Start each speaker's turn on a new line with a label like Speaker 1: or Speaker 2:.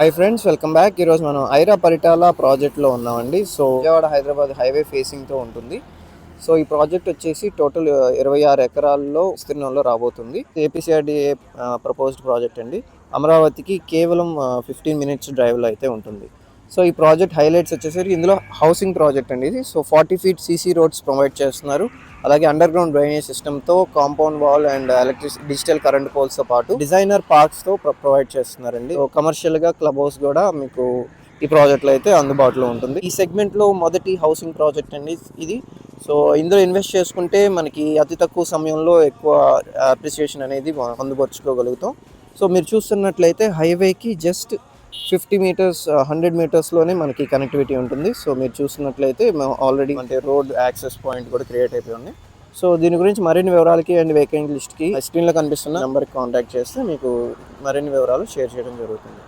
Speaker 1: Hi friends, welcome back. ఈరోజు మనం ఐరా పరిటాల ప్రాజెక్ట్లో ఉన్నామండి. సో విజయవాడ హైదరాబాద్ హైవే ఫేసింగ్తో ఉంటుంది. సో ఈ ప్రాజెక్ట్ వచ్చేసి టోటల్ 26 ఎకరాల్లో విస్తీర్ణంలో రాబోతుంది. ఏపీసీఆర్డీఏ ప్రపోజ్డ్ ప్రాజెక్ట్ అండి. అమరావతికి కేవలం 15 మినిట్స్ డ్రైవ్లో అయితే ఉంటుంది. సో ఈ ప్రాజెక్ట్ హైలైట్స్ వచ్చేసరికి ఇందులో హౌసింగ్ ప్రాజెక్ట్ అండి ఇది. So 40 feet CC roads provide చేస్తున్నారు. అలాగే అండర్ గ్రౌండ్ డ్రైనేజ్ సిస్టమ్తో compound wall and digital current పోల్స్తో పాటు డిజైనర్ పార్క్స్తో ప్రొవైడ్ చేస్తున్నారండి. సో కమర్షియల్గా క్లబ్ హౌస్ కూడా మీకు ఈ ప్రాజెక్ట్లో అయితే అందుబాటులో ఉంటుంది. ఈ సెగ్మెంట్లో మొదటి హౌసింగ్ ప్రాజెక్ట్ అండి ఇది. సో ఇందులో ఇన్వెస్ట్ చేసుకుంటే మనకి అతి తక్కువ సమయంలో ఎక్కువ అప్రిసియేషన్ అనేది పొందుపరుచుకోగలుగుతాం. సో మీరు చూస్తున్నట్లయితే హైవేకి జస్ట్ 50 మీటర్స్ 100 మీటర్స్లోనే మనకి కనెక్టివిటీ ఉంటుంది. సో మీరు చూస్తున్నట్లయితే మేము ఆల్రెడీ అంటే రోడ్ యాక్సెస్ పాయింట్ కూడా క్రియేట్ అయిపోయి ఉంది. సో దీని గురించి మరిన్ని వివరాలకి అండ్ వేకెంట్ లిస్ట్కి స్క్రీన్లో కనిపిస్తున్న నెంబర్కి కాంటాక్ట్ చేస్తే మీకు మరిన్ని వివరాలు షేర్ చేయడం జరుగుతుంది.